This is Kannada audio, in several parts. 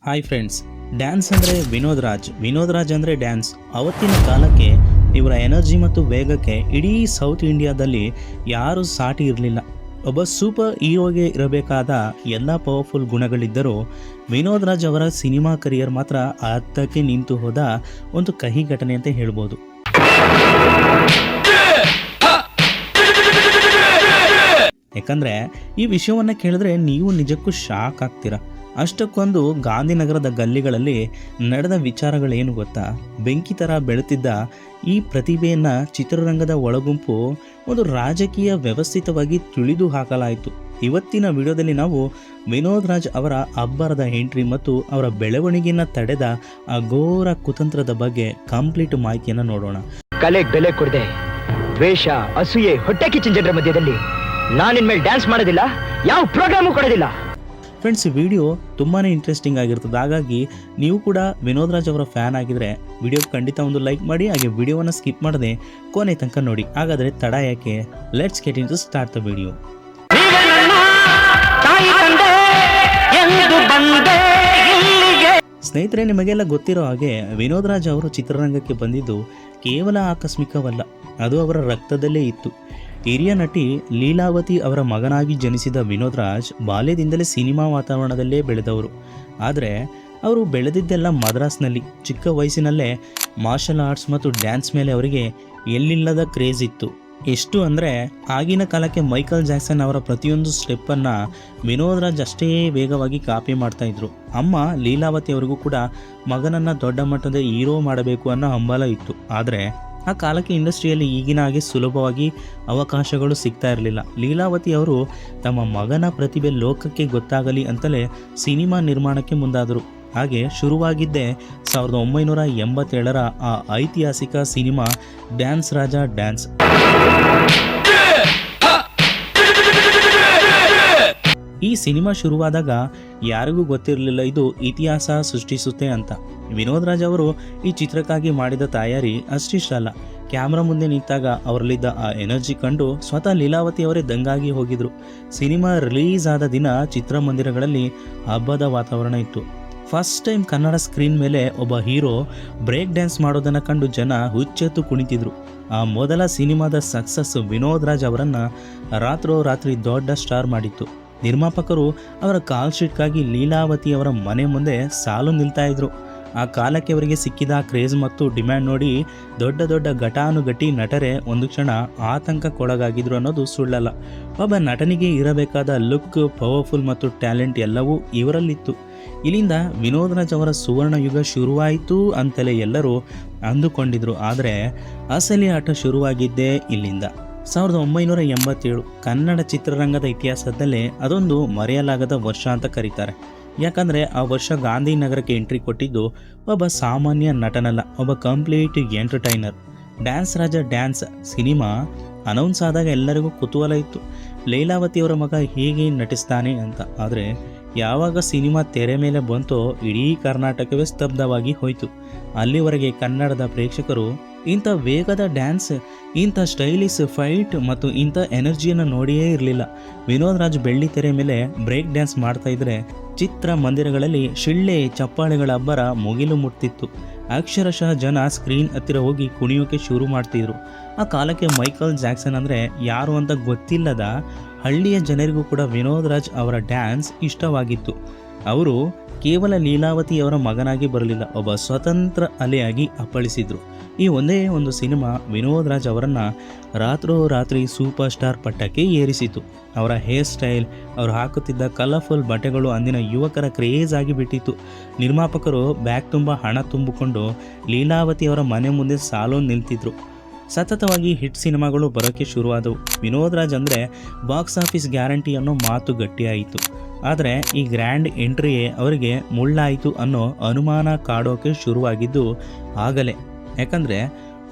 ಹಾಯ್ ಫ್ರೆಂಡ್ಸ್, ಡ್ಯಾನ್ಸ್ ಅಂದರೆ ವಿನೋದ್ ರಾಜ್ ಅಂದರೆ ಡ್ಯಾನ್ಸ್. ಅವತ್ತಿನ ಕಾಲಕ್ಕೆ ಇವರ ಎನರ್ಜಿ ಮತ್ತು ವೇಗಕ್ಕೆ ಇಡೀ ಸೌತ್ ಇಂಡಿಯಾದಲ್ಲಿ ಯಾರೂ ಸಾಟಿ ಇರಲಿಲ್ಲ. ಒಬ್ಬ ಸೂಪರ್ ಹೀರೋಗೆ ಇರಬೇಕಾದ ಎಲ್ಲ ಪವರ್ಫುಲ್ ಗುಣಗಳಿದ್ದರೂ ವಿನೋದ್ ರಾಜ್ ಅವರ ಸಿನಿಮಾ ಕರಿಯರ್ ಮಾತ್ರ ಅರ್ಥಕ್ಕೆ ನಿಂತು ಹೋದ ಒಂದು ಕಹಿ ಘಟನೆ ಅಂತ ಹೇಳ್ಬೋದು. ಯಾಕಂದರೆ ಈ ವಿಷಯವನ್ನು ಕೇಳಿದ್ರೆ ನೀವು ನಿಜಕ್ಕೂ ಶಾಕ್ ಆಗ್ತೀರಾ. ಅಷ್ಟಕ್ಕೊಂದು ಗಾಂಧಿನಗರದ ಗಲ್ಲಿಗಳಲ್ಲಿ ನಡೆದ ವಿಚಾರಗಳೇನು ಗೊತ್ತಾ? ಬೆಂಕಿ ಥರ ಬೆಳೆತಿದ್ದ ಈ ಪ್ರತಿಭೆಯನ್ನು ಚಿತ್ರರಂಗದ ಒಳಗುಂಪು ಒಂದು ರಾಜಕೀಯ ವ್ಯವಸ್ಥಿತವಾಗಿ ತುಳಿದು ಹಾಕಲಾಯಿತು. ಇವತ್ತಿನ ವಿಡಿಯೋದಲ್ಲಿ ನಾವು ವಿನೋದ್ ರಾಜ್ ಅವರ ಅಬ್ಬರದ ಎಂಟ್ರಿ ಮತ್ತು ಅವರ ಬೆಳವಣಿಗೆಯನ್ನು ತಡೆದ ಅಘೋರ ಕುತಂತ್ರದ ಬಗ್ಗೆ ಕಂಪ್ಲೀಟ್ ಮಾಹಿತಿಯನ್ನು ನೋಡೋಣ. ಕಲೆಗೆ ಬೆಲೆ ಕೊಡದೆ ದ್ವೇಷ, ಅಸೂಯೆ, ಹೊಟ್ಟೆ ಕಿಚ್ಚಿನ ಜನರ ಮಧ್ಯದಲ್ಲಿ ನಾನಿನ್ ಮೇಲೆ ಡ್ಯಾನ್ಸ್ ಮಾಡೋದಿಲ್ಲ, ಯಾವ ಪ್ರೋಗ್ರಾಮು ಕೊಡೋದಿಲ್ಲ. ಫ್ರೆಂಡ್ಸ್, ಈ ವಿಡಿಯೋ ತುಂಬಾ ಇಂಟ್ರೆಸ್ಟಿಂಗ್ ಆಗಿರ್ತದೆ. ಹಾಗಾಗಿ ನೀವು ಕೂಡ ವಿನೋದ್ ರಾಜ್ ಅವರ ಫ್ಯಾನ್ ಆಗಿದ್ರೆ ವಿಡಿಯೋ ಖಂಡಿತ ಒಂದು ಲೈಕ್ ಮಾಡಿ, ಹಾಗೆ ವಿಡಿಯೋವನ್ನು ಸ್ಕಿಪ್ ಮಾಡದೆ ಕೊನೆ ತನಕ ನೋಡಿ. ಹಾಗಾದರೆ ತಡ ಯಾಕೆ, let's get into start the video. ಸ್ನೇಹಿತರೆ, ನಿಮಗೆಲ್ಲ ಗೊತ್ತಿರೋ ಹಾಗೆ ವಿನೋದ್ ರಾಜ್ ಅವರು ಚಿತ್ರರಂಗಕ್ಕೆ ಬಂದಿದ್ದು ಕೇವಲ ಆಕಸ್ಮಿಕವಲ್ಲ, ಅದು ಅವರ ರಕ್ತದಲ್ಲೇ ಇತ್ತು. ಹಿರಿಯ ನಟಿ ಲೀಲಾವತಿ ಅವರ ಮಗನಾಗಿ ಜನಿಸಿದ ವಿನೋದ್ ರಾಜ್ ಬಾಲ್ಯದಿಂದಲೇ ಸಿನಿಮಾ ವಾತಾವರಣದಲ್ಲೇ ಬೆಳೆದವರು. ಆದರೆ ಅವರು ಬೆಳೆದಿದ್ದೆಲ್ಲ ಮದ್ರಾಸ್ನಲ್ಲಿ. ಚಿಕ್ಕ ವಯಸ್ಸಿನಲ್ಲೇ ಮಾರ್ಷಲ್ ಆರ್ಟ್ಸ್ ಮತ್ತು ಡ್ಯಾನ್ಸ್ ಮೇಲೆ ಅವರಿಗೆ ಎಲ್ಲಿಲ್ಲದ ಕ್ರೇಜ್ ಇತ್ತು. ಎಷ್ಟು ಅಂದರೆ ಆಗಿನ ಕಾಲಕ್ಕೆ ಮೈಕಲ್ ಜಾಕ್ಸನ್ ಅವರ ಪ್ರತಿಯೊಂದು ಸ್ಟೆಪ್ಪನ್ನು ವಿನೋದ್ ರಾಜ್ ಅಷ್ಟೇ ವೇಗವಾಗಿ ಕಾಪಿ ಮಾಡ್ತಾಯಿದ್ರು. ಅಮ್ಮ ಲೀಲಾವತಿ ಅವರಿಗೂ ಕೂಡ ಮಗನನ್ನು ದೊಡ್ಡ ಮಟ್ಟದ ಹೀರೋ ಮಾಡಬೇಕು ಅನ್ನೋ ಹಂಬಲ ಇತ್ತು. ಆದರೆ ಆ ಕಾಲಕ್ಕೆ ಇಂಡಸ್ಟ್ರಿಯಲ್ಲಿ ಈಗಿನ ಹಾಗೆ ಸುಲಭವಾಗಿ ಅವಕಾಶಗಳು ಸಿಗ್ತಾ ಇರಲಿಲ್ಲ. ಲೀಲಾವತಿ ಅವರು ತಮ್ಮ ಮಗನ ಪ್ರತಿಭೆ ಲೋಕಕ್ಕೆ ಗೊತ್ತಾಗಲಿ ಅಂತಲೇ ಸಿನಿಮಾ ನಿರ್ಮಾಣಕ್ಕೆ ಮುಂದಾದರು. ಹಾಗೆ ಶುರುವಾಗಿದ್ದೇ 1987ರ ಆ ಐತಿಹಾಸಿಕ ಸಿನಿಮಾ ಡ್ಯಾನ್ಸ್ ರಾಜ ಡ್ಯಾನ್ಸ್. ಈ ಸಿನಿಮಾ ಶುರುವಾದಾಗ ಯಾರಿಗೂ ಗೊತ್ತಿರಲಿಲ್ಲ ಇದು ಇತಿಹಾಸ ಸೃಷ್ಟಿಸುತ್ತೆ ಅಂತ. ವಿನೋದ್ ರಾಜ್ ಅವರು ಈ ಚಿತ್ರಕ್ಕಾಗಿ ಮಾಡಿದ ತಯಾರಿ ಅಷ್ಟಿಷ್ಟಲ್ಲ. ಕ್ಯಾಮ್ರಾ ಮುಂದೆ ನಿಂತಾಗ ಅವರಲ್ಲಿದ್ದ ಆ ಎನರ್ಜಿ ಕಂಡು ಸ್ವತಃ ಲೀಲಾವತಿ ಅವರೇ ದಂಗಾಗಿ ಹೋಗಿದ್ರು. ಸಿನಿಮಾ ರಿಲೀಸ್ ಆದ ದಿನ ಚಿತ್ರಮಂದಿರಗಳಲ್ಲಿ ಹಬ್ಬದ ವಾತಾವರಣ ಇತ್ತು. ಫಸ್ಟ್ ಟೈಮ್ ಕನ್ನಡ ಸ್ಕ್ರೀನ್ ಮೇಲೆ ಒಬ್ಬ ಹೀರೋ ಬ್ರೇಕ್ ಡ್ಯಾನ್ಸ್ ಮಾಡೋದನ್ನು ಕಂಡು ಜನ ಹುಚ್ಚೆತ್ತು ಕುಣಿತಿದ್ರು. ಆ ಮೊದಲ ಸಿನಿಮಾದ ಸಕ್ಸಸ್ ವಿನೋದ್ ರಾಜ್ ಅವರನ್ನು ರಾತ್ರೋರಾತ್ರಿ ದೊಡ್ಡ ಸ್ಟಾರ್ ಮಾಡಿತ್ತು. ನಿರ್ಮಾಪಕರು ಅವರ ಕಾಲ್ ಶೀಟ್ಗಾಗಿ ಲೀಲಾವತಿ ಅವರ ಮನೆ ಮುಂದೆ ಸಾಲು ನಿಲ್ತಾ ಇದ್ರು. ಆ ಕಾಲಕ್ಕೆ ಅವರಿಗೆ ಸಿಕ್ಕಿದ ಕ್ರೇಜ್ ಮತ್ತು ಡಿಮ್ಯಾಂಡ್ ನೋಡಿ ದೊಡ್ಡ ದೊಡ್ಡ ಘಟಾನುಘಟಿ ನಟರೇ ಒಂದು ಕ್ಷಣ ಆತಂಕಕ್ಕೊಳಗಾಗಿದ್ರು ಅನ್ನೋದು ಸುಳ್ಳಲ್ಲ. ಒಬ್ಬ ನಟನಿಗೆ ಇರಬೇಕಾದ ಲುಕ್, ಪವರ್ಫುಲ್ ಮತ್ತು ಟ್ಯಾಲೆಂಟ್ ಎಲ್ಲವೂ ಇವರಲ್ಲಿತ್ತು. ಇಲ್ಲಿಂದ ವಿನೋದ್ ರಾಜ್ ಅವರ ಸುವರ್ಣ ಯುಗ ಶುರುವಾಯಿತು ಅಂತಲೇ ಎಲ್ಲರೂ ಅಂದುಕೊಂಡಿದ್ರು. ಆದರೆ ಅಸಲಿ ಆಟ ಶುರುವಾಗಿದ್ದೇ ಇಲ್ಲಿಂದ. 1987 ಕನ್ನಡ ಚಿತ್ರರಂಗದ ಇತಿಹಾಸದಲ್ಲೇ ಅದೊಂದು ಮರೆಯಲಾಗದ ವರ್ಷ ಅಂತ ಕರೀತಾರೆ. ಯಾಕಂದರೆ ಆ ವರ್ಷ ಗಾಂಧಿನಗರಕ್ಕೆ ಎಂಟ್ರಿ ಕೊಟ್ಟಿದ್ದು ಒಬ್ಬ ಸಾಮಾನ್ಯ ನಟನಲ್ಲ, ಒಬ್ಬ ಕಂಪ್ಲೀಟ್ ಎಂಟರ್ಟೈನರ್. ಡ್ಯಾನ್ಸ್ ರಾಜ ಡ್ಯಾನ್ಸ್ ಸಿನಿಮಾ ಅನೌನ್ಸ್ ಆದಾಗ ಎಲ್ಲರಿಗೂ ಕುತೂಹಲ ಇತ್ತು, ಲೀಲಾವತಿಯವರ ಮಗ ಹೇಗೆ ನಟಿಸ್ತಾನೆ ಅಂತ. ಆದರೆ ಯಾವಾಗ ಸಿನಿಮಾ ತೆರೆ ಮೇಲೆ ಬಂತೋ ಇಡೀ ಕರ್ನಾಟಕವೇ ಸ್ತಬ್ಧವಾಗಿ ಹೋಯಿತು. ಅಲ್ಲಿವರೆಗೆ ಕನ್ನಡದ ಪ್ರೇಕ್ಷಕರು ಇಂಥ ವೇಗದ ಡ್ಯಾನ್ಸ್, ಇಂಥ ಸ್ಟೈಲಿಶ್ ಫೈಟ್ ಮತ್ತು ಇಂಥ ಎನರ್ಜಿಯನ್ನು ನೋಡಿಯೇ ಇರಲಿಲ್ಲ. ವಿನೋದ್ ರಾಜ್ ಬೆಳ್ಳಿ ತೆರೆ ಮೇಲೆ ಬ್ರೇಕ್ ಡ್ಯಾನ್ಸ್ ಮಾಡ್ತಾಯಿದ್ರೆ ಚಿತ್ರಮಂದಿರಗಳಲ್ಲಿ ಶಿಳ್ಳೆ ಚಪ್ಪಾಳೆಗಳ ಅಬ್ಬರ ಮುಗಿಲು ಮುಟ್ತಿತ್ತು. ಅಕ್ಷರಶಃ ಜನ ಸ್ಕ್ರೀನ್ ಹತ್ತಿರ ಹೋಗಿ ಕುಣಿಯೋಕೆ ಶುರು ಮಾಡ್ತಿದ್ರು. ಆ ಕಾಲಕ್ಕೆ ಮೈಕಲ್ ಜಾಕ್ಸನ್ ಅಂದರೆ ಯಾರು ಅಂತ ಗೊತ್ತಿಲ್ಲದ ಹಳ್ಳಿಯ ಜನರಿಗೂ ಕೂಡ ವಿನೋದ್ ರಾಜ್ ಅವರ ಡ್ಯಾನ್ಸ್ ಇಷ್ಟವಾಗಿತ್ತು. ಅವರು ಕೇವಲ ಲೀಲಾವತಿಯವರ ಮಗನಾಗಿ ಬರಲಿಲ್ಲ, ಒಬ್ಬ ಸ್ವತಂತ್ರ ಅಲೆಯಾಗಿ ಅಪ್ಪಳಿಸಿದ್ರು. ಈ ಒಂದೇ ಒಂದು ಸಿನಿಮಾ ವಿನೋದ್ ರಾಜ್ ಅವರನ್ನು ರಾತ್ರೋರಾತ್ರಿ ಸೂಪರ್ ಸ್ಟಾರ್ ಪಟ್ಟಕ್ಕೆ ಏರಿಸಿತು. ಅವರ ಹೇರ್ ಸ್ಟೈಲ್, ಅವರು ಹಾಕುತ್ತಿದ್ದ ಕಲರ್ಫುಲ್ ಬಟ್ಟೆಗಳು ಅಂದಿನ ಯುವಕರ ಕ್ರೇಜ್ ಆಗಿಬಿಟ್ಟಿತ್ತು. ನಿರ್ಮಾಪಕರು ಬ್ಯಾಗ್ ತುಂಬ ಹಣ ತುಂಬಿಕೊಂಡು ಲೀಲಾವತಿಯವರ ಮನೆ ಮುಂದೆ ಸಾಲು ನಿಲ್ತಿದ್ರು. ಸತತವಾಗಿ ಹಿಟ್ ಸಿನಿಮಾಗಳು ಬರೋಕ್ಕೆ ಶುರುವಾದವು. ವಿನೋದ್ ರಾಜ್ ಅಂದರೆ ಬಾಕ್ಸ್ ಆಫೀಸ್ ಗ್ಯಾರಂಟಿ ಅನ್ನೋ ಮಾತು ಗಟ್ಟಿಯಾಯಿತು. ಆದರೆ ಈ ಗ್ರ್ಯಾಂಡ್ ಎಂಟ್ರಿಯೇ ಅವರಿಗೆ ಮುಳ್ಳಾಯಿತು ಅನ್ನೋ ಅನುಮಾನ ಕಾಡೋಕೆ ಶುರುವಾಗಿದ್ದು ಆಗಲೇ. ಯಾಕಂದರೆ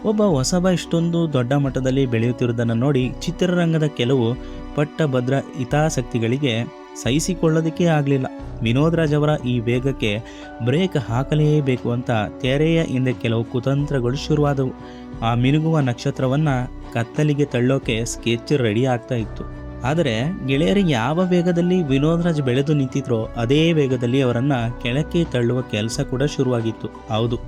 ಒಬ್ಬ ಹೊಸಬ ಇಷ್ಟೊಂದು ದೊಡ್ಡ ಮಟ್ಟದಲ್ಲಿ ಬೆಳೆಯುತ್ತಿರುವುದನ್ನು ನೋಡಿ ಚಿತ್ರರಂಗದ ಕೆಲವು ಪಟ್ಟಭದ್ರ ಹಿತಾಸಕ್ತಿಗಳಿಗೆ ಸಹಿಸಿಕೊಳ್ಳೋದಕ್ಕೆ ಆಗಲಿಲ್ಲ. ವಿನೋದ್ ರಾಜ್ ಅವರ ಈ ವೇಗಕ್ಕೆ ಬ್ರೇಕ್ ಹಾಕಲೇಬೇಕು ಅಂತ ತೆರೆಯ ಹಿಂದೆ ಕೆಲವು ಕುತಂತ್ರಗಳು ಶುರುವಾದವು. ಆ ಮಿನುಗುವ ನಕ್ಷತ್ರವನ್ನು ಕತ್ತಲಿಗೆ ತಳ್ಳೋಕೆ ಸ್ಕೆಚ್ ರೆಡಿ ಆಗ್ತಾ ಇತ್ತು. ಆದರೆ ಗೆಳೆಯರಿಗೆ ಯಾವ ವೇಗದಲ್ಲಿ ವಿನೋದ್ ರಾಜ್ ಬೆಳೆದು ನಿಂತಿದ್ರೋ ಅದೇ ವೇಗದಲ್ಲಿ ಅವರನ್ನು ಕೆಳಕ್ಕೆ ತಳ್ಳುವ ಕೆಲಸ ಕೂಡ ಶುರುವಾಗಿತ್ತು. ಹೌದು,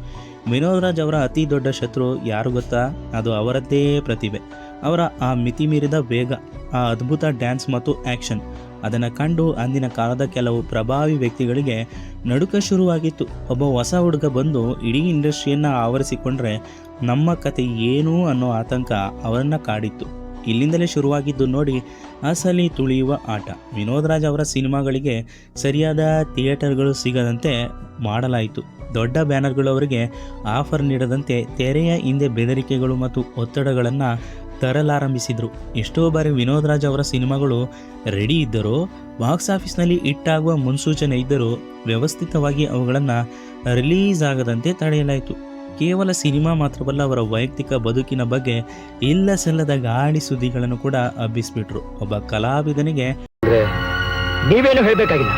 ವಿನೋದ್ ರಾಜ್ ಅವರ ಅತಿ ದೊಡ್ಡ ಶತ್ರು ಯಾರು ಗೊತ್ತಾ? ಅದು ಅವರದ್ದೇ ಪ್ರತಿಭೆ, ಅವರ ಆ ಮಿತಿ ಮೀರಿದ ವೇಗ, ಆ ಅದ್ಭುತ ಡ್ಯಾನ್ಸ್ ಮತ್ತು ಆ್ಯಕ್ಷನ್. ಅದನ್ನು ಕಂಡು ಅಂದಿನ ಕಾಲದ ಕೆಲವು ಪ್ರಭಾವಿ ವ್ಯಕ್ತಿಗಳಿಗೆ ನಡುಕ ಶುರುವಾಗಿತ್ತು. ಒಬ್ಬ ಹೊಸ ಹುಡುಗ ಬಂದು ಇಡೀ ಇಂಡಸ್ಟ್ರಿಯನ್ನು ಆವರಿಸಿಕೊಂಡ್ರೆ ನಮ್ಮ ಕತೆ ಏನು ಅನ್ನೋ ಆತಂಕ ಅವರನ್ನು ಕಾಡಿತ್ತು. ಇಲ್ಲಿಂದಲೇ ಶುರುವಾಗಿದ್ದು ನೋಡಿ ಅಸಲಿ ತುಳಿಯುವ ಆಟ. ವಿನೋದ್ ರಾಜ್ ಅವರ ಸಿನಿಮಾಗಳಿಗೆ ಸರಿಯಾದ ಥಿಯೇಟರ್ಗಳು ಸಿಗದಂತೆ ಮಾಡಲಾಯಿತು. ದೊಡ್ಡ ಬ್ಯಾನರ್ಗಳು ಅವರಿಗೆ ಆಫರ್ ನೀಡದಂತೆ ತೆರೆಯ ಹಿಂದೆ ಬೆದರಿಕೆಗಳು ಮತ್ತು ಒತ್ತಡಗಳನ್ನು ತರಲಾರಂಭಿಸಿದರು. ಎಷ್ಟೋ ಬಾರಿ ವಿನೋದ್ ರಾಜ್ ಅವರ ಸಿನಿಮಾಗಳು ರೆಡಿ ಇದ್ದರೂ, ಬಾಕ್ಸ್ ಆಫೀಸ್ನಲ್ಲಿ ಹಿಟ್ಟಾಗುವ ಮುನ್ಸೂಚನೆ ಇದ್ದರೂ ವ್ಯವಸ್ಥಿತವಾಗಿ ಅವುಗಳನ್ನು ರಿಲೀಸ್ ಆಗದಂತೆ ತಡೆಯಲಾಯಿತು. ಕೇವಲ ಸಿನಿಮಾ ಮಾತ್ರವಲ್ಲ, ಅವರ ವೈಯಕ್ತಿಕ ಬದುಕಿನ ಬಗ್ಗೆ ಇಲ್ಲ ಸಲ್ಲದ ಗಾಳಿ ಸುದ್ದಿಗಳನ್ನು ಕೂಡ ಹಬ್ಬಿಸ್ಬಿಟ್ರು. ಒಬ್ಬ ಕಲಾವಿದನಿಗೆ ನೀವೇನು ಹೇಳಬೇಕಾಗಿಲ್ಲ.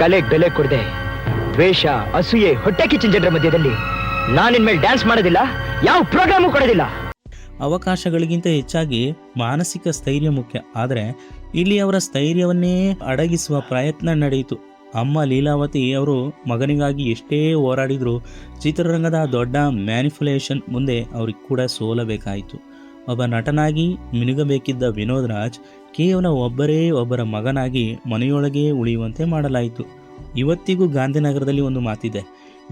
ಕಲೆಗೆ ಬೆಲೆ ಕೊಡದೆ ದ್ವೇಷ, ಅಸೂಯೆ, ಹೊಟ್ಟೆ ಕಿಚ್ಚಿನ ಜನರ ಮಧ್ಯದಲ್ಲಿ ನಾನಿನ್ಮೇಲೆ ಡ್ಯಾನ್ಸ್ ಮಾಡೋದಿಲ್ಲ, ಯಾವ ಪ್ರೋಗ್ರಾಮು ಕೊಡೋದಿಲ್ಲ. ಅವಕಾಶಗಳಿಗಿಂತ ಹೆಚ್ಚಾಗಿ ಮಾನಸಿಕ ಸ್ಥೈರ್ಯ ಮುಖ್ಯ. ಆದರೆ ಇಲ್ಲಿ ಅವರ ಸ್ಥೈರ್ಯವನ್ನೇ ಅಡಗಿಸುವ ಪ್ರಯತ್ನ ನಡೆಯಿತು. ಅಮ್ಮ ಲೀಲಾವತಿ ಅವರು ಮಗನಿಗಾಗಿ ಎಷ್ಟೇ ಹೋರಾಡಿದರೂ ಚಿತ್ರರಂಗದ ದೊಡ್ಡ ಮ್ಯಾನಿಪ್ಯುಲೇಷನ್ ಮುಂದೆ ಅವ್ರಿಗೆ ಕೂಡ ಸೋಲಬೇಕಾಯಿತು. ಒಬ್ಬ ನಟನಾಗಿ ಮಿನುಗಬೇಕಿದ್ದ ವಿನೋದ್ ರಾಜ್ ಕೇವಲ ಒಬ್ಬರ ಮಗನಾಗಿ ಮನೆಯೊಳಗೆ ಉಳಿಯುವಂತೆ ಮಾಡಲಾಯಿತು. ಇವತ್ತಿಗೂ ಗಾಂಧಿನಗರದಲ್ಲಿ ಒಂದು ಮಾತಿದೆ,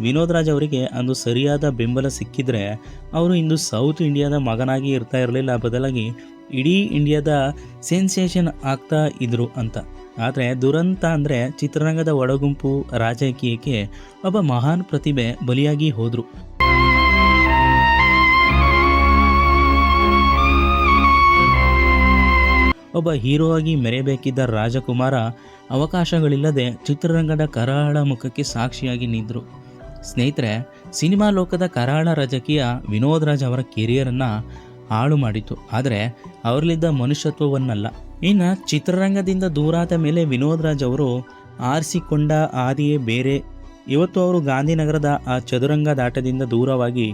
ವಿನೋದ್ ರಾಜ್ ಅವರಿಗೆ ಅಂದು ಸರಿಯಾದ ಬೆಂಬಲ ಸಿಕ್ಕಿದ್ರೆ ಅವರು ಇಂದು ಸೌತ್ ಇಂಡಿಯಾದ ಮಗನಾಗಿ ಇರ್ತಾ ಇರಲಿಲ್ಲ, ಬದಲಾಗಿ ಇಡೀ ಇಂಡಿಯಾದ ಸೆನ್ಸೇಷನ್ ಆಗ್ತಾ ಇದ್ರು ಅಂತ. ಆದರೆ ದುರಂತ ಅಂದರೆ ಚಿತ್ರರಂಗದ ಒಳಗುಂಪು ರಾಜಕೀಯಕ್ಕೆ ಒಬ್ಬ ಮಹಾನ್ ಪ್ರತಿಭೆ ಬಲಿಯಾಗಿ ಹೋದರು. ಒಬ್ಬ ಹೀರೋ ಆಗಿ ಮೆರೆಯಬೇಕಿದ್ದ ರಾಜಕುಮಾರ ಅವಕಾಶಗಳಿಲ್ಲದೆ ಚಿತ್ರರಂಗದ ಕರಾಳ ಮುಖಕ್ಕೆ ಸಾಕ್ಷಿಯಾಗಿ ನಿಂತರು. ಸ್ನೇಹಿತರೆ, ಸಿನಿಮಾ ಲೋಕದ ಕರಾಳ ರಾಜಕೀಯ ವಿನೋದ್ ರಾಜ್ ಅವರ ಕೆರಿಯರನ್ನು ಹಾಳು ಮಾಡಿತು, ಆದರೆ ಅವರಲ್ಲಿದ್ದ ಮನುಷ್ಯತ್ವವನ್ನಲ್ಲ. ಇನ್ನು ಚಿತ್ರರಂಗದಿಂದ ದೂರಾದ ಮೇಲೆ ವಿನೋದ್ ರಾಜ್ ಅವರು ಆರಿಸಿಕೊಂಡ ಹಾದಿಯೇ ಬೇರೆ. ಇವತ್ತು ಅವರು ಗಾಂಧಿನಗರದ ಆ ಚದುರಂಗದಾಟದಿಂದ ದೂರವಾಗಿ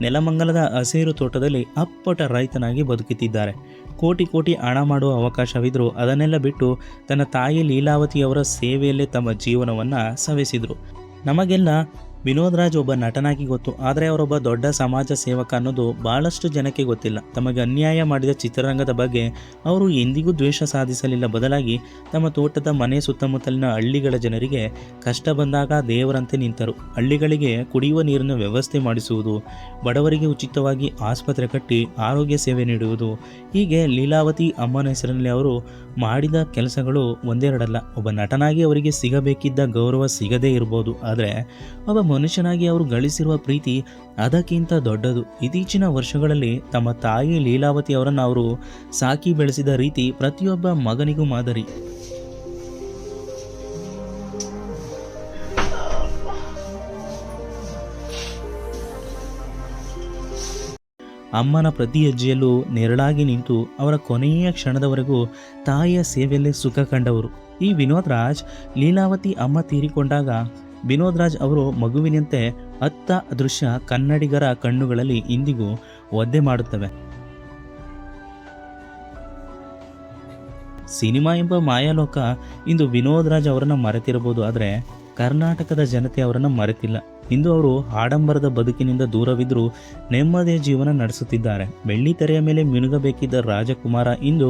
ನೆಲಮಂಗಲದ ಹಸಿರು ತೋಟದಲ್ಲಿ ಅಪ್ಪಟ ರೈತನಾಗಿ ಬದುಕುತ್ತಿದ್ದಾರೆ. ಕೋಟಿ ಹಣ ಮಾಡುವ ಅವಕಾಶವಿದ್ದರೂ ಅದನ್ನೆಲ್ಲ ಬಿಟ್ಟು ತನ್ನ ತಾಯಿ ಲೀಲಾವತಿಯವರ ಸೇವೆಯಲ್ಲೇ ತಮ್ಮ ಜೀವನವನ್ನು ಸವೆಸಿದರು. ನಮಗೆಲ್ಲ ವಿನೋದ್ ರಾಜ್ ಒಬ್ಬ ನಟನಾಗಿ ಗೊತ್ತು, ಆದರೆ ಅವರೊಬ್ಬ ದೊಡ್ಡ ಸಮಾಜ ಸೇವಕ ಅನ್ನೋದು ಭಾಳಷ್ಟು ಜನಕ್ಕೆ ಗೊತ್ತಿಲ್ಲ. ತಮಗೆ ಅನ್ಯಾಯ ಮಾಡಿದ ಚಿತ್ರರಂಗದ ಬಗ್ಗೆ ಅವರು ಎಂದಿಗೂ ದ್ವೇಷ ಸಾಧಿಸಲಿಲ್ಲ, ಬದಲಾಗಿ ತಮ್ಮ ತೋಟದ ಮನೆ ಸುತ್ತಮುತ್ತಲಿನ ಹಳ್ಳಿಗಳ ಜನರಿಗೆ ಕಷ್ಟ ಬಂದಾಗ ದೇವರಂತೆ ನಿಂತರು. ಹಳ್ಳಿಗಳಿಗೆ ಕುಡಿಯುವ ನೀರಿನ ವ್ಯವಸ್ಥೆ ಮಾಡಿಸುವುದು, ಬಡವರಿಗೆ ಉಚಿತವಾಗಿ ಆಸ್ಪತ್ರೆ ಕಟ್ಟಿ ಆರೋಗ್ಯ ಸೇವೆ ನೀಡುವುದು, ಹೀಗೆ ಲೀಲಾವತಿ ಅಮ್ಮನ ಹೆಸರಿನಲ್ಲಿ ಅವರು ಮಾಡಿದ ಕೆಲಸಗಳು ಒಂದೆರಡಲ್ಲ. ಒಬ್ಬ ನಟನಾಗಿ ಅವರಿಗೆ ಸಿಗಬೇಕಿದ್ದ ಗೌರವ ಸಿಗದೇ ಇರ್ಬೋದು, ಆದರೆ ಒಬ್ಬ ಮನುಷ್ಯನಾಗಿ ಅವರು ಗಳಿಸಿರುವ ಪ್ರೀತಿ ಅದಕ್ಕಿಂತ ದೊಡ್ಡದು. ಇತ್ತೀಚಿನ ವರ್ಷಗಳಲ್ಲಿ ತಮ್ಮ ತಾಯಿ ಲೀಲಾವತಿ ಅವರನ್ನು ಅವರು ಸಾಕಿ ಬೆಳೆಸಿದ ರೀತಿ ಪ್ರತಿಯೊಬ್ಬ ಮಗನಿಗೂ ಮಾದರಿ. ಅಮ್ಮನ ಪ್ರತಿ ಹೆಜ್ಜೆಯಲ್ಲೂ ನೆರಳಾಗಿ ನಿಂತು ಅವರ ಕೊನೆಯ ಕ್ಷಣದವರೆಗೂ ತಾಯಿಯ ಸೇವೆಯಲ್ಲೇ ಸುಖ ಕಂಡವರು ಈ ವಿನೋದ್ ರಾಜ್. ಲೀಲಾವತಿ ಅಮ್ಮ ತೀರಿಕೊಂಡಾಗ ವಿನೋದ್ ರಾಜ್ ಅವರು ಮಗುವಿನಂತೆ ಅತ್ತ ದೃಶ್ಯ ಕನ್ನಡಿಗರ ಕಣ್ಣುಗಳಲ್ಲಿ ಇಂದಿಗೂ ಒದ್ದೆ ಮಾಡುತ್ತವೆ. ಸಿನಿಮಾ ಎಂಬ ಮಾಯಾಲೋಕ ಇಂದು ವಿನೋದ್ ರಾಜ್ ಅವರನ್ನು ಮರೆತಿರಬಹುದು, ಆದರೆ ಕರ್ನಾಟಕದ ಜನತೆ ಅವರನ್ನು ಮರೆತಿಲ್ಲ. ಇಂದು ಅವರು ಆಡಂಬರದ ಬದುಕಿನಿಂದ ದೂರವಿದ್ದರೂ ನೆಮ್ಮದಿಯ ಜೀವನ ನಡೆಸುತ್ತಿದ್ದಾರೆ. ಬೆಳ್ಳಿ ತೆರೆಯ ಮೇಲೆ ಮಿನುಗಬೇಕಿದ್ದ ರಾಜಕುಮಾರ ಇಂದು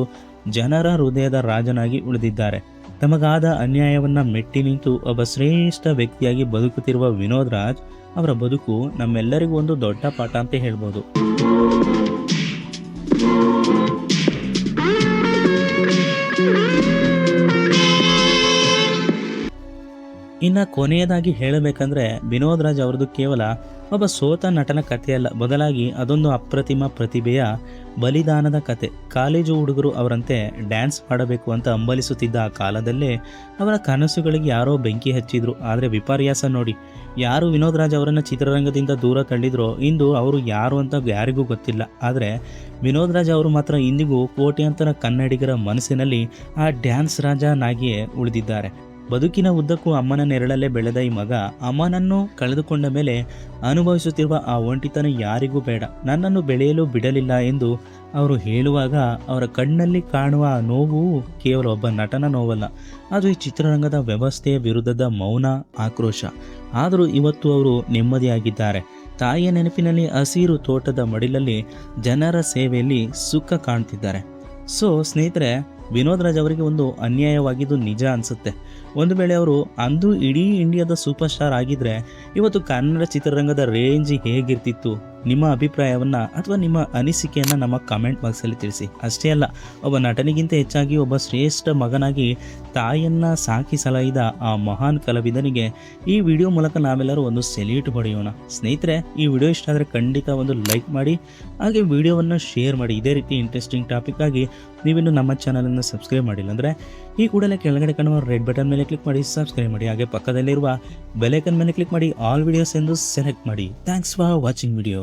ಜನರ ಹೃದಯದ ರಾಜನಾಗಿ ಉಳಿದಿದ್ದಾರೆ. ತಮಗಾದ ಅನ್ಯಾಯವನ್ನು ಮೆಟ್ಟಿ ನಿಂತು ಒಬ್ಬ ಶ್ರೇಷ್ಠ ವ್ಯಕ್ತಿಯಾಗಿ ಬದುಕುತ್ತಿರುವ ವಿನೋದ್ ರಾಜ್ ಅವರ ಬದುಕು ನಮ್ಮೆಲ್ಲರಿಗೂ ಒಂದು ದೊಡ್ಡ ಪಾಠ ಅಂತ ಹೇಳ್ಬೋದು. ಇನ್ನು ಕೊನೆಯದಾಗಿ ಹೇಳಬೇಕಂದ್ರೆ ವಿನೋದ್ ರಾಜ್ ಅವರದು ಕೇವಲ ಒಬ್ಬ ಸೋತ ನಟನ ಕಥೆಯಲ್ಲ, ಬದಲಾಗಿ ಅದೊಂದು ಅಪ್ರತಿಮ ಪ್ರತಿಭೆಯ ಬಲಿದಾನದ ಕತೆ. ಕಾಲೇಜು ಹುಡುಗರು ಅವರಂತೆ ಡ್ಯಾನ್ಸ್ ಮಾಡಬೇಕು ಅಂತ ಹಂಬಲಿಸುತ್ತಿದ್ದ ಆ ಕಾಲದಲ್ಲೇ ಅವರ ಕನಸುಗಳಿಗೆ ಯಾರೋ ಬೆಂಕಿ ಹಚ್ಚಿದ್ರು. ಆದರೆ ವಿಪರ್ಯಾಸ ನೋಡಿ, ಯಾರು ವಿನೋದ್ ರಾಜ್ ಅವರನ್ನು ಚಿತ್ರರಂಗದಿಂದ ದೂರ ತಳ್ಳಿದ್ರೋ ಇಂದು ಅವರು ಯಾರು ಅಂತ ಯಾರಿಗೂ ಗೊತ್ತಿಲ್ಲ. ಆದರೆ ವಿನೋದ್ ರಾಜ್ ಅವರು ಮಾತ್ರ ಇಂದಿಗೂ ಕೋಟ್ಯಾಂತರ ಕನ್ನಡಿಗರ ಮನಸ್ಸಿನಲ್ಲಿ ಆ ಡ್ಯಾನ್ಸ್ ರಾಜನಾಗಿಯೇ ಉಳಿದಿದ್ದಾರೆ. ಬದುಕಿನ ಉದ್ದಕ್ಕೂ ಅಮ್ಮನ ನೆರಳಲ್ಲೇ ಬೆಳೆದ ಈ ಮಗ ಅಮ್ಮನನ್ನು ಕಳೆದುಕೊಂಡ ಮೇಲೆ ಅನುಭವಿಸುತ್ತಿರುವ ಆ ಒಂಟಿತನ ಯಾರಿಗೂ ಬೇಡ, ನನ್ನನ್ನು ಬೆಳೆಯಲು ಬಿಡಲಿಲ್ಲ ಎಂದು ಅವರು ಹೇಳುವಾಗ ಅವರ ಕಣ್ಣಲ್ಲಿ ಕಾಣುವ ಆ ನೋವು ಕೇವಲ ಒಬ್ಬ ನಟನ ನೋವಲ್ಲ, ಅದು ಈ ಚಿತ್ರರಂಗದ ವ್ಯವಸ್ಥೆಯ ವಿರುದ್ಧದ ಮೌನ ಆಕ್ರೋಶ. ಆದರೂ ಇವತ್ತು ಅವರು ನೆಮ್ಮದಿಯಾಗಿದ್ದಾರೆ. ತಾಯಿಯ ನೆನಪಿನಲ್ಲಿ ಹಸಿರು ತೋಟದ ಮಡಿಲಲ್ಲಿ ಜನರ ಸೇವೆಯಲ್ಲಿ ಸುಖ ಕಾಣ್ತಿದ್ದಾರೆ. ಸೊ ಸ್ನೇಹಿತರೆ, ವಿನೋದ್ ರಾಜ್ ಅವರಿಗೆ ಒಂದು ಅನ್ಯಾಯವಾಗಿದ್ದು ನಿಜ ಅನಿಸುತ್ತೆ. ಒಂದು ವೇಳೆ ಅವರು ಅಂದು ಇಡೀ ಇಂಡಿಯಾದ ಸೂಪರ್ ಸ್ಟಾರ್ ಆಗಿದ್ರೆ ಇವತ್ತು ಕನ್ನಡ ಚಿತ್ರರಂಗದ ರೇಂಜ್ ಹೇಗಿರ್ತಿತ್ತು? ನಿಮ್ಮ ಅಭಿಪ್ರಾಯವನ್ನು ಅಥವಾ ನಿಮ್ಮ ಅನಿಸಿಕೆಯನ್ನು ನಮ್ಮ ಕಮೆಂಟ್ ಬಾಕ್ಸಲ್ಲಿ ತಿಳಿಸಿ. ಅಷ್ಟೇ ಅಲ್ಲ, ಒಬ್ಬ ನಟನಿಗಿಂತ ಹೆಚ್ಚಾಗಿ ಒಬ್ಬ ಶ್ರೇಷ್ಠ ಮಗನಾಗಿ ತಾಯಿಯನ್ನು ಸಾಕಿ ಸಲಹಿದ ಆ ಮಹಾನ್ ಕಲಾವಿದನಿಗೆ ಈ ವಿಡಿಯೋ ಮೂಲಕ ನಾವೆಲ್ಲರೂ ಒಂದು ಸೆಲ್ಯೂಟ್ ಹೊಡೆಯೋಣ. ಸ್ನೇಹಿತರೆ, ಈ ವಿಡಿಯೋ ಇಷ್ಟ ಆದರೆ ಖಂಡಿತ ಒಂದು ಲೈಕ್ ಮಾಡಿ, ಹಾಗೆ ವಿಡಿಯೋವನ್ನು ಶೇರ್ ಮಾಡಿ. ಇದೇ ರೀತಿ ಇಂಟ್ರೆಸ್ಟಿಂಗ್ ಟಾಪಿಕ್ ಆಗಿ ನೀವಿನ್ನು ನಮ್ಮ ಚಾನಲನ್ನು ಸಬ್ಸ್ಕ್ರೈಬ್ ಮಾಡಿಲ್ಲ ಅಂದರೆ ಈ ಕೂಡಲೇ ಕೆಳಗಡೆ ಕಾಣುವ ರೆಡ್ ಬಟನ್ ಮೇಲೆ ಕ್ಲಿಕ್ ಮಾಡಿ ಸಬ್ಸ್ಕ್ರೈಬ್ ಮಾಡಿ. ಹಾಗೆ ಪಕ್ಕದಲ್ಲಿರುವ ಬೆಲ್ ಐಕಾನ್ ಮೇಲೆ ಕ್ಲಿಕ್ ಮಾಡಿ ಆಲ್ ವಿಡಿಯೋಸ್ ಎಂದು ಸೆಲೆಕ್ಟ್ ಮಾಡಿ. Thanks for watching video.